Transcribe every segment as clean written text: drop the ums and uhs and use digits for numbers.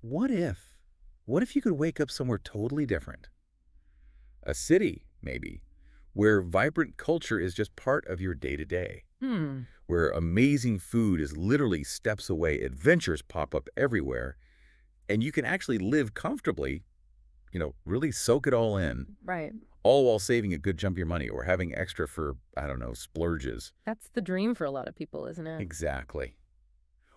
What if? What if you could wake up somewhere totally different? A city, maybe, where vibrant culture is just part of your day-to-day, Hmm. where amazing food is literally steps away, adventures pop up everywhere, and you can actually live comfortably, really soak it all in, Right. all while saving a good chunk of your money or having extra for, I don't know, splurges. That's the dream for a lot of people, isn't it? Exactly.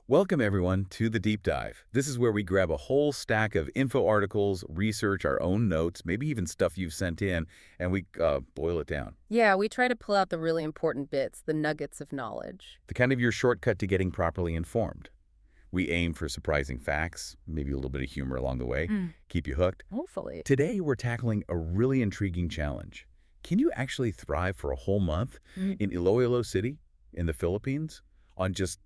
Welcome, everyone, to the Deep Dive. This is where we grab a whole stack of info articles, research, our own notes, maybe even stuff you've sent in, and we boil it down. Yeah, we try to pull out the really important bits, the nuggets of knowledge. The kind of your shortcut to getting properly informed. We aim for surprising facts, maybe a little bit of humor along the way, Mm. keep you hooked. Hopefully. Today, we're tackling a really intriguing challenge. Can you actually thrive for a whole month Mm. in Iloilo City in the Philippines on just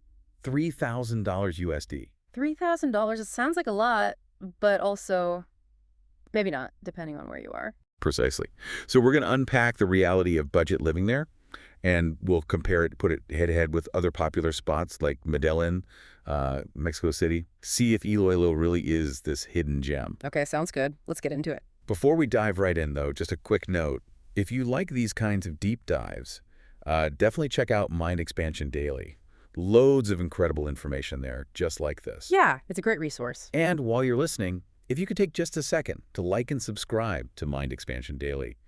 $3,000 USD? $3,000, it sounds like a lot, but also maybe not, depending on where you are. Precisely. So we're going to unpack the reality of budget living there, and we'll compare it, put it head-to-head with other popular spots like Medellin, Mexico City. See if Iloilo really is this hidden gem. Okay, sounds good. Let's get into it. Before we dive right in, though, just a quick note. If you like these kinds of deep dives, definitely check out Mind Expansion Daily. Loads of incredible information there, just like this. Yeah, it's a great resource. And while you're listening, if you could take just a second to like and subscribe to Mind Expansion Daily,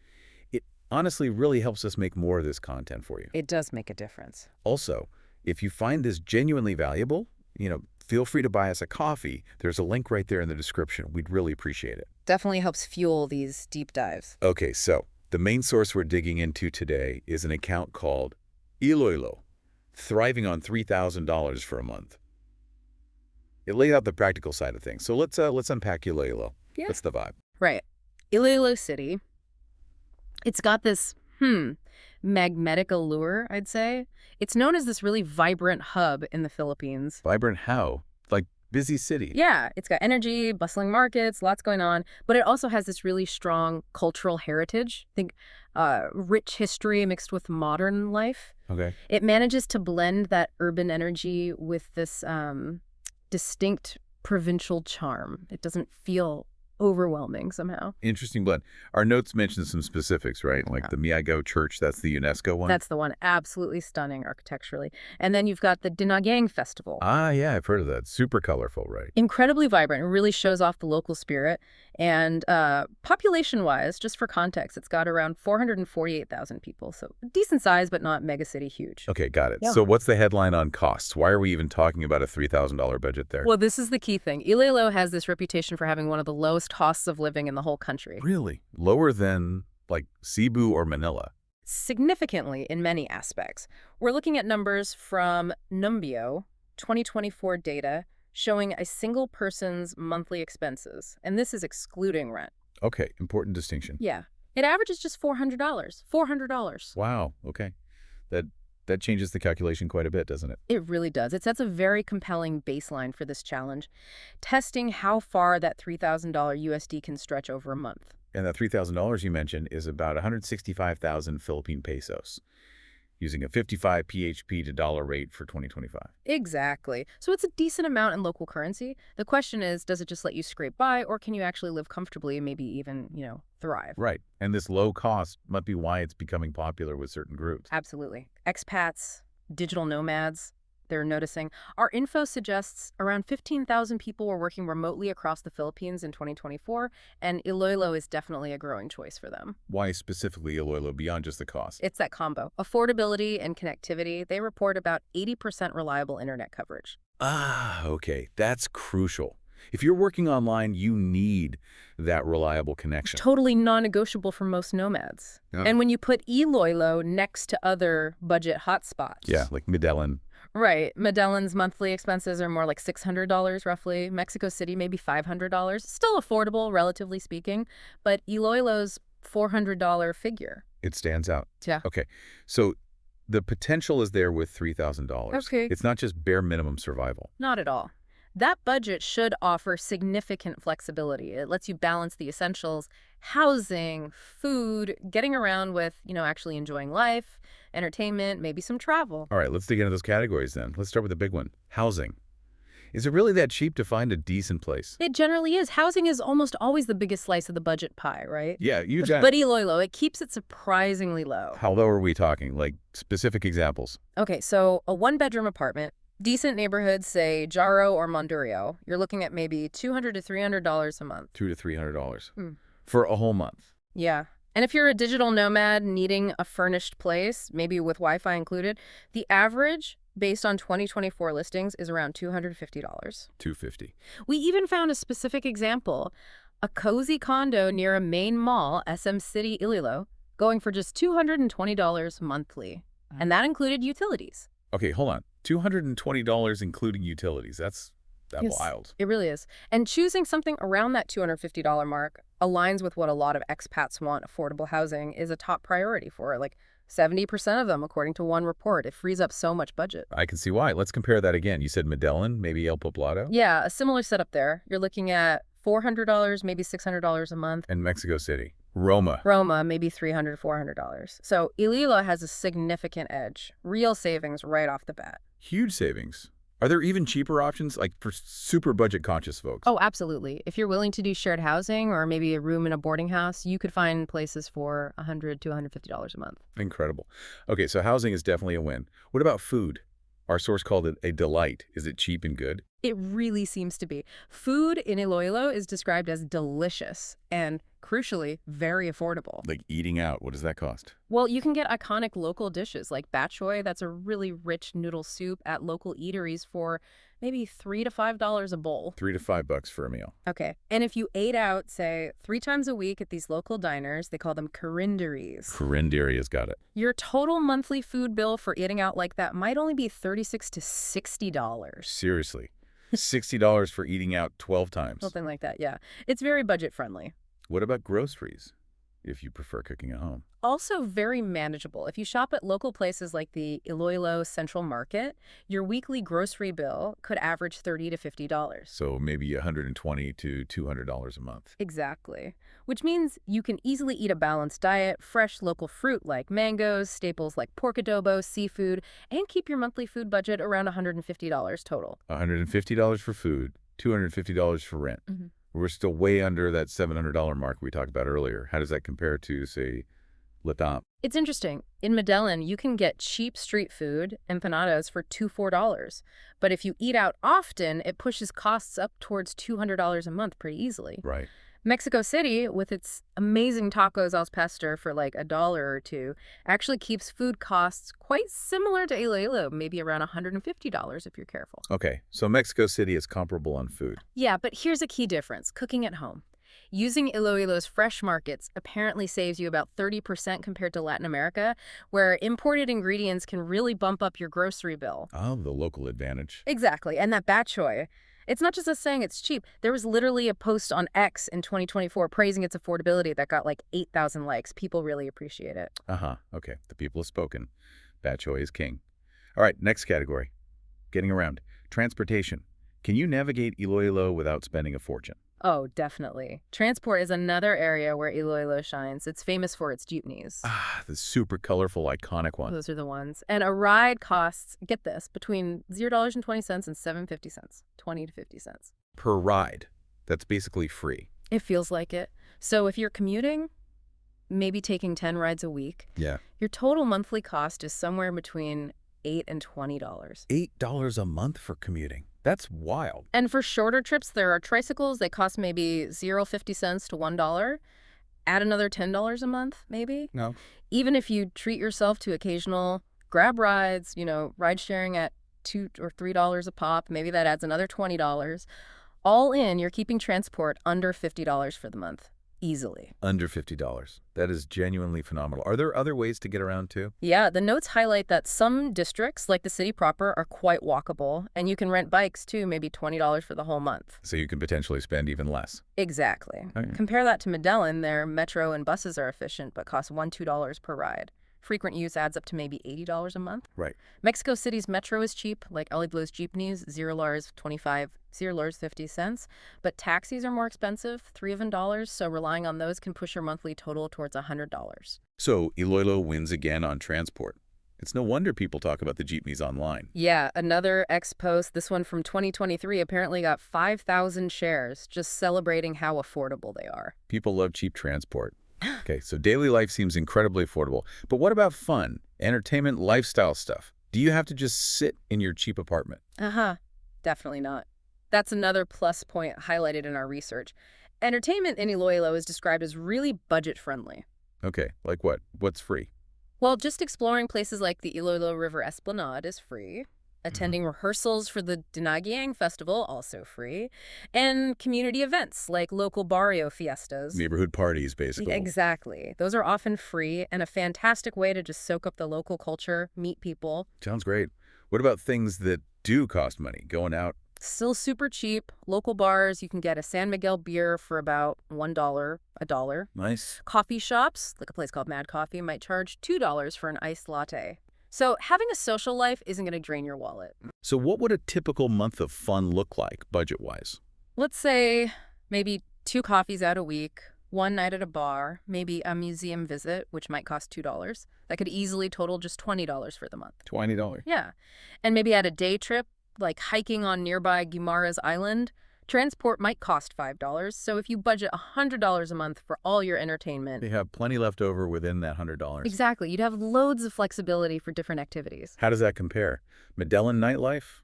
it honestly really helps us make more of this content for you. It does make a difference. Also, if you find this genuinely valuable, feel free to buy us a coffee. There's a link right there in the description. We'd really appreciate it. Definitely helps fuel these deep dives. Okay, so the main source we're digging into today is an account called Iloilo, thriving on $3,000 for a month. It laid out the practical side of things. So let's unpack Iloilo. Yeah. What's the vibe? Right. Iloilo City. It's got this, magnetic allure, I'd say. It's known as this really vibrant hub in the Philippines. Vibrant how? Like busy city. Yeah, it's got energy, bustling markets, lots going on, but it also has this really strong cultural heritage. Think rich history mixed with modern life. Okay. It manages to blend that urban energy with this distinct provincial charm. It doesn't feel overwhelming somehow. Interesting blend. Our notes mention some specifics, right? Like Yeah. the Miago Church, that's the UNESCO one. That's the one. Absolutely stunning architecturally. And then you've got the Dinagang Festival. Ah, yeah, I've heard of that. Super colorful, right? Incredibly vibrant. It really shows off the local spirit. And population-wise, just for context, it's got around 448,000 people. So decent size, but not mega city huge. Okay, got it. Yeah. So what's the headline on costs? Why are we even talking about a $3,000 budget there? Well, this is the key thing. Iloilo has this reputation for having one of the lowest costs of living in the whole country. Really? Lower than, like, Cebu or Manila? Significantly in many aspects. We're looking at numbers from Numbeo, 2024 data, showing a single person's monthly expenses. And this is excluding rent. Okay, important distinction. Yeah. It averages just $400. $400. Wow, okay. That changes the calculation quite a bit, doesn't it? It really does. It sets a very compelling baseline for this challenge, testing how far that $3,000 USD can stretch over a month. And that $3,000 you mentioned is about 165,000 Philippine pesos, using a 55 PHP to dollar rate for 2025. Exactly. So it's a decent amount in local currency. The question is, does it just let you scrape by, or can you actually live comfortably and maybe even, thrive? Right. And this low cost might be why it's becoming popular with certain groups. Absolutely. Expats, digital nomads, they're noticing. Our info suggests around 15,000 people were working remotely across the Philippines in 2024, and Iloilo is definitely a growing choice for them. Why specifically Iloilo beyond just the cost? It's that combo. Affordability and connectivity. They report about 80% reliable internet coverage. Ah, okay. That's crucial. If you're working online, you need that reliable connection. Totally non-negotiable for most nomads. Yeah. And when you put Iloilo next to other budget hotspots. Yeah, like Medellin. Right. Medellin's monthly expenses are more like $600 roughly. Mexico City, maybe $500. Still affordable, relatively speaking. But Iloilo's $400 figure. It stands out. Yeah. Okay, so the potential is there with $3,000. Okay. It's not just bare minimum survival. Not at all. That budget should offer significant flexibility. It lets you balance the essentials, housing, food, getting around with, actually enjoying life, entertainment, maybe some travel. All right, let's dig into those categories then. Let's start with the big one, housing. Is it really that cheap to find a decent place? It generally is. Housing is almost always the biggest slice of the budget pie, right? Yeah, you got. But Iloilo, it keeps it surprisingly low. How low are we talking? Like specific examples? Okay, so a one-bedroom apartment, decent neighborhoods, say Jaro or Mondurio, you're looking at maybe $200 to $300 a month. $200 to $300 Hmm. for a whole month. Yeah. And if you're a digital nomad needing a furnished place, maybe with Wi-Fi included, the average, based on 2024 listings, is around $250. $250. We even found a specific example, a cozy condo near a main mall, SM City, Iloilo, going for just $220 monthly. And that included utilities. Okay, hold on. $220 including utilities. That's Yes, wild. it really is. And choosing something around that $250 mark aligns with what a lot of expats want. Affordable housing is a top priority for it. Like 70% of them, according to one report. It frees up so much budget. I can see why. Let's compare that again. You said Medellin, maybe El Poblado? Yeah, a similar setup there. You're looking at $400, maybe $600 a month. And Mexico City. Roma. Roma, maybe $300, $400. So Iloilo has a significant edge. Real savings right off the bat. Huge savings. Are there even cheaper options, like for super budget conscious folks? Oh, absolutely. If you're willing to do shared housing or maybe a room in a boarding house, you could find places for $100 to $150 a month. Incredible. Okay, so housing is definitely a win. What about food? Our source called it a delight. Is it cheap and good? It really seems to be. Food in Iloilo is described as delicious and, crucially, very affordable. Like eating out, what does that cost? Well, you can get iconic local dishes like batchoy, that's a really rich noodle soup at local eateries for maybe $3 to $5 a bowl. $3 to $5 for a meal. Okay. And if you ate out, say, 3 times a week at these local diners, they call them carinderies. Carinderia's got it. Your total monthly food bill for eating out like that might only be $36 to $60. Seriously. $60 for eating out 12 times. Something like that, yeah. It's very budget friendly. What about groceries, if you prefer cooking at home? Also very manageable. If you shop at local places like the Iloilo Central Market, your weekly grocery bill could average $30 to $50. So maybe $120 to $200 a month. Exactly. Which means you can easily eat a balanced diet, fresh local fruit like mangoes, staples like pork adobo, seafood, and keep your monthly food budget around $150 total. $150 for food, $250 for rent. Mm-hmm. We're still way under that $700 mark we talked about earlier. How does that compare to, say, Latam? It's interesting. In Medellin, you can get cheap street food, empanadas, for $4. But if you eat out often, it pushes costs up towards $200 a month pretty easily. Right. Mexico City, with its amazing tacos al pastor for like $1 or $2, actually keeps food costs quite similar to Iloilo, maybe around $150 if you're careful. Okay, so Mexico City is comparable on food. Yeah, but here's a key difference, cooking at home. Using Iloilo's fresh markets apparently saves you about 30% compared to Latin America, where imported ingredients can really bump up your grocery bill. Oh, the local advantage. Exactly, and that batchoy. It's not just us saying it's cheap. There was literally a post on X in 2024 praising its affordability that got like 8,000 likes. People really appreciate it. Uh-huh, okay, the people have spoken. Batchoy is king. All right, next category. Getting around. Transportation. Can you navigate Iloilo without spending a fortune? Oh, definitely. Transport is another area where Iloilo shines. It's famous for its jeepneys. Ah, the super colorful, iconic one. Those are the ones. And a ride costs, get this, between $0.20 and $7.50. 20 to 50 cents. Per ride. That's basically free. It feels like it. So if you're commuting, maybe taking 10 rides a week, Yeah. your total monthly cost is somewhere between $8 and $20. $8 a month for commuting. That's wild. And for shorter trips, there are tricycles. They cost maybe $0.50 to $1. Add another $10 a month, maybe. No. Even if you treat yourself to occasional grab rides, ride sharing at $2 or $3 a pop, maybe that adds another $20. All in, you're keeping transport under $50 for the month. Easily. Under $50. That is genuinely phenomenal. Are there other ways to get around too? Yeah, the notes highlight that some districts, like the city proper, are quite walkable, and you can rent bikes too, maybe $20 for the whole month. So you can potentially spend even less. Exactly. Okay. Compare that to Medellin. Their metro and buses are efficient, but cost $1-2 per ride. Frequent use adds up to maybe $80 a month. Right. Mexico City's metro is cheap, like Iloilo's jeepneys, $0.25, $0.50. But taxis are more expensive, $3, so relying on those can push your monthly total towards $100. So Iloilo wins again on transport. It's no wonder people talk about the jeepneys online. Yeah, another X post, this one from 2023, apparently got 5,000 shares, just celebrating how affordable they are. People love cheap transport. Okay, so daily life seems incredibly affordable. But what about fun, entertainment, lifestyle stuff? Do you have to just sit in your cheap apartment? Uh-huh. Definitely not. That's another plus point highlighted in our research. Entertainment in Iloilo is described as really budget-friendly. Okay, like what? What's free? Well, just exploring places like the Iloilo River Esplanade is free. Mhm. Attending rehearsals for the Dinagyang Festival, also free. And community events like local barrio fiestas. Neighborhood parties, basically. Exactly. Those are often free and a fantastic way to just soak up the local culture, meet people. Sounds great. What about things that do cost money? Going out? Still super cheap. Local bars, you can get a San Miguel beer for about $1, a dollar. Nice. Coffee shops, like a place called Mad Coffee, might charge $2 for an iced latte. So having a social life isn't going to drain your wallet. So what would a typical month of fun look like, budget-wise? Let's say maybe 2 coffees out a week, 1 night at a bar, maybe a museum visit, which might cost $2. That could easily total just $20 for the month. $20. Yeah. And maybe at a day trip, like hiking on nearby Guimaraes Island, transport might cost $5. So if you budget $100 a month for all your entertainment, They have plenty left over within that $100. exactly, you'd have loads of flexibility for different activities. How does that compare? Medellin nightlife?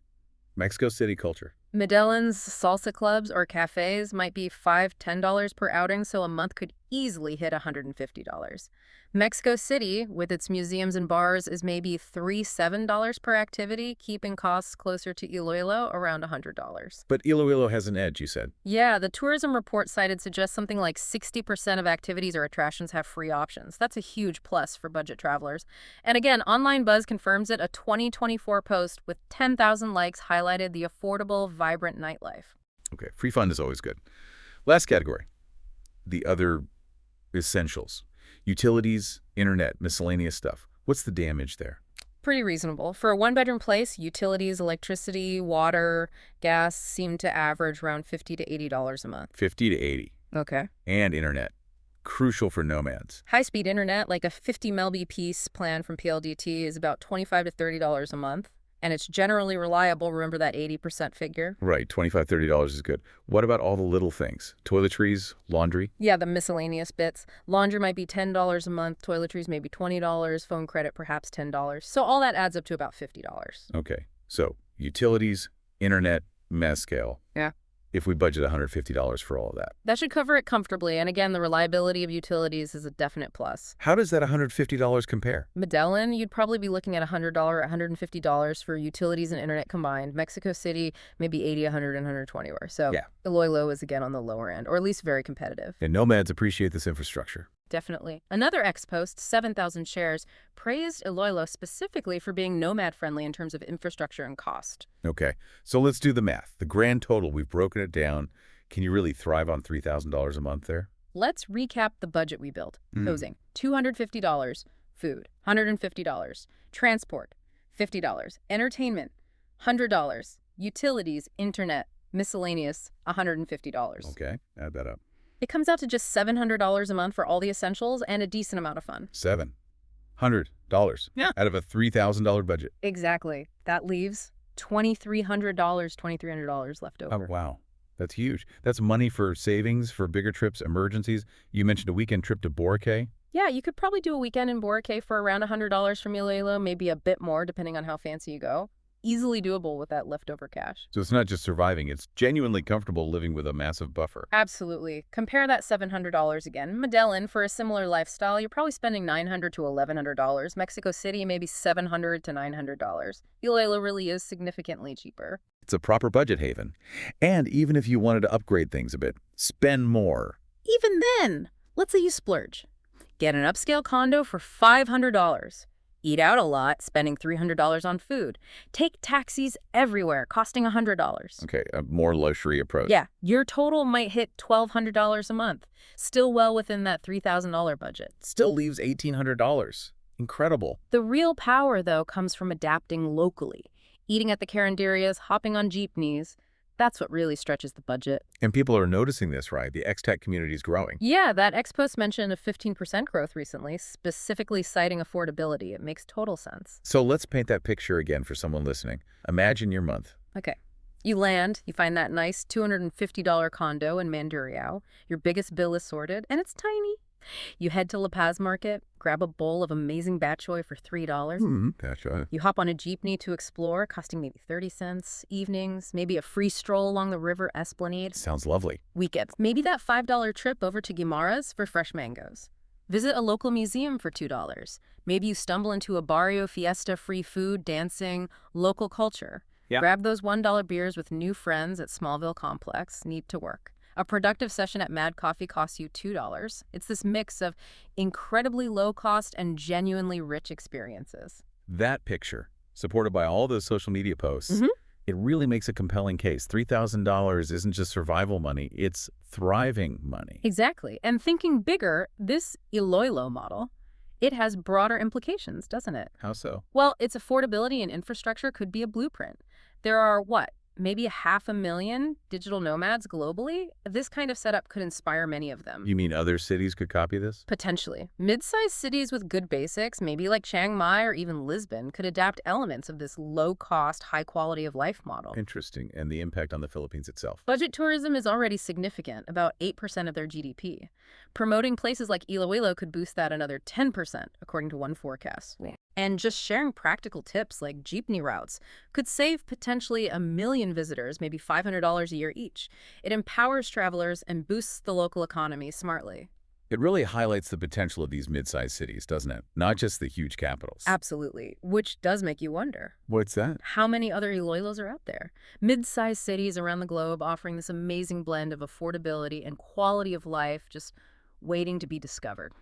Mexico City culture? Medellин's salsa clubs or cafes might be $5, $10 per outing, so a month could easily hit $150. Mexico City, with its museums and bars, is maybe $3, $7 per activity, keeping costs closer to Iloilo around $100. But Iloilo has an edge, you said. Yeah, the tourism report cited suggests something like 60% of activities or attractions have free options. That's a huge plus for budget travelers. And again, Online Buzz confirms it. A 2024 post with 10,000 likes highlighted the affordable, vibrant nightlife. Okay, free fun is always good. Last category, the other essentials. Utilities, internet, miscellaneous stuff. What's the damage there? Pretty reasonable. For a one-bedroom place, utilities, electricity, water, gas seem to average around $50 to $80 a month. 50 to 80. Okay. And internet. Crucial for nomads. High-speed internet, like a 50 Mbps plan from PLDT, is about $25 to $30 a month. And it's generally reliable. Remember that 80% figure? Right, $25, $30 is good. What about all the little things? Toiletries, laundry? Yeah, the miscellaneous bits. Laundry might be $10 a month. Toiletries maybe $20. Phone credit perhaps $10. So all that adds up to about $50. Okay, so utilities, internet, mezcal. Yeah. If we budget $150 for all of that. That should cover it comfortably. And again, the reliability of utilities is a definite plus. How does that $150 compare? Medellin, you'd probably be looking at $100, $150 for utilities and internet combined. Mexico City, maybe $80, $100, and $120. So Yeah. Iloilo is again on the lower end, or at least very competitive. And nomads appreciate this infrastructure. Definitely. Another X post, 7,000 shares, praised Iloilo specifically for being nomad-friendly in terms of infrastructure and cost. Okay, so let's do the math. The grand total, we've broken it down. Can you really thrive on $3,000 a month there? Let's recap the budget we built. Mm. Housing, $250. Food, $150. Transport, $50. Entertainment, $100. Utilities, internet, miscellaneous, $150. Okay, add that up. It comes out to just $700 a month for all the essentials and a decent amount of fun. $700. Yeah. Out of a $3,000 budget. Exactly. That leaves $2,300 left Oh, over. wow. That's huge. That's money for savings, for bigger trips, emergencies. You mentioned a weekend trip to Boracay. Yeah, you could probably do a weekend in Boracay for around $100 from Iloilo, maybe a bit more depending on how fancy you go. Easily doable with that leftover cash. So it's not just surviving, it's genuinely comfortable living with a massive buffer. Absolutely. Compare that $700 again. Medellin, for a similar lifestyle, you're probably spending $900 to $1,100. Mexico City, maybe $700 to $900. Iloilo really is significantly cheaper. It's a proper budget haven. And even if you wanted to upgrade things a bit, spend more. Even then, let's say you splurge. Get an upscale condo for $500. Eat out a lot, spending $300 on food. Take taxis everywhere, costing $100. Okay, a more luxury approach. Yeah, your total might hit $1,200 a month. Still well within that $3,000 budget. Still leaves $1,800. Incredible. The real power, though, comes from adapting locally. Eating at the carinderias, hopping on jeepneys, That's what really stretches the budget. And people are noticing this, right? The expat community is growing. Yeah, that ex-post mentioned a 15% growth recently, specifically citing affordability. It makes total sense. So let's paint that picture again for someone listening. Imagine your month. Okay. You land, you find that nice $250 condo in Mandurriao. Your biggest bill is sorted, and it's tiny. You head to La Paz Market, grab a bowl of amazing bat choy for $3. That's right. You hop on a jeepney to explore, costing maybe 30 cents. Evenings, maybe a free stroll along the river Esplanade. Sounds lovely. Weekends, maybe that $5 trip over to Guimara's for fresh mangoes. Visit a local museum for $2. Maybe you stumble into a barrio fiesta, free food, dancing, local culture. Yeah. Grab those $1 beers with new friends at Smallville Complex. Need to work. A productive session at Mad Coffee costs you $2. It's this mix of incredibly low cost and genuinely rich experiences. That picture, supported by all those social media posts, it really makes a compelling case. $3,000 isn't just survival money, it's thriving money. Exactly. And thinking bigger, this Iloilo model, it has broader implications, doesn't it? How so? Well, its affordability and infrastructure could be a blueprint. There are, maybe 500,000 digital nomads globally? This kind of setup could inspire many of them. You mean other cities could copy this? Potentially. Mid-sized cities with good basics, maybe like Chiang Mai or even Lisbon, could adapt elements of this low-cost, high-quality of life model. Interesting. And the impact on the Philippines itself. Budget tourism is already significant, about 8% of their GDP. Promoting places like Iloilo could boost that another 10%, according to one forecast. And just sharing practical tips like jeepney routes could save potentially 1 million visitors, maybe $500 a year each. It empowers travelers and boosts the local economy smartly. It really highlights the potential of these mid-sized cities, doesn't it? Not just the huge capitals. Absolutely, which does make you wonder. What's that? How many other Iloilos are out there? Mid-sized cities around the globe offering this amazing blend of affordability and quality of life, just waiting to be discovered.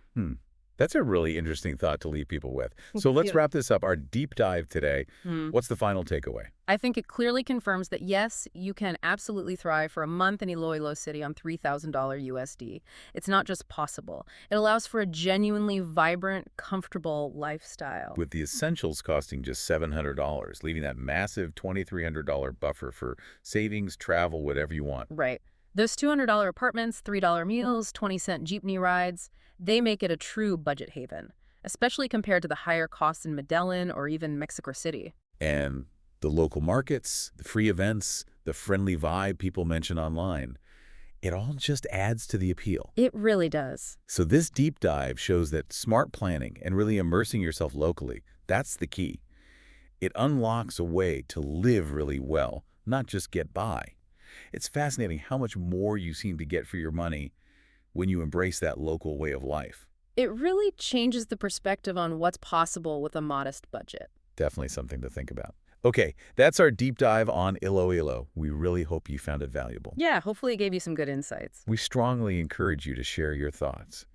That's a really interesting thought to leave people with. So let's wrap this up, our deep dive today. What's the final takeaway? I think it clearly confirms that, yes, you can absolutely thrive for a month in Iloilo City on $3,000 USD. It's not just possible. It allows for a genuinely vibrant, comfortable lifestyle. With the essentials costing just $700, leaving that massive $2,300 buffer for savings, travel, whatever you want. Right. Those $200 apartments, $3 meals, 20-cent jeepney rides, they make it a true budget haven, especially compared to the higher costs in Medellin or even Mexico City. And the local markets, the free events, the friendly vibe people mention online, it all just adds to the appeal. It really does. So this deep dive shows that smart planning and really immersing yourself locally, that's the key. It unlocks a way to live really well, not just get by. It's fascinating how much more you seem to get for your money when you embrace that local way of life. It really changes the perspective on what's possible with a modest budget. Definitely something to think about. Okay, that's our deep dive on Iloilo. We really hope you found it valuable. Yeah, hopefully it gave you some good insights. We strongly encourage you to share your thoughts.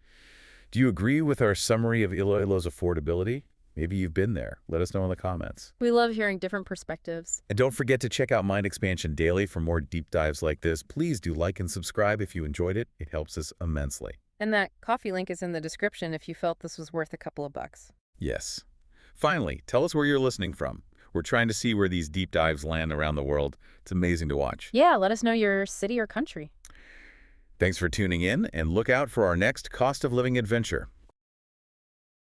Do you agree with our summary of Iloilo's affordability? Maybe you've been there. Let us know in the comments. We love hearing different perspectives. And don't forget to check out Mind Expansion Daily for more deep dives like this. Please do like and subscribe if you enjoyed it. It helps us immensely. And that coffee link is in the description if you felt this was worth a couple of bucks. Yes. Finally, tell us where you're listening from. We're trying to see where these deep dives land around the world. It's amazing to watch. Yeah, let us know your city or country. Thanks for tuning in, and look out for our next cost of living adventure.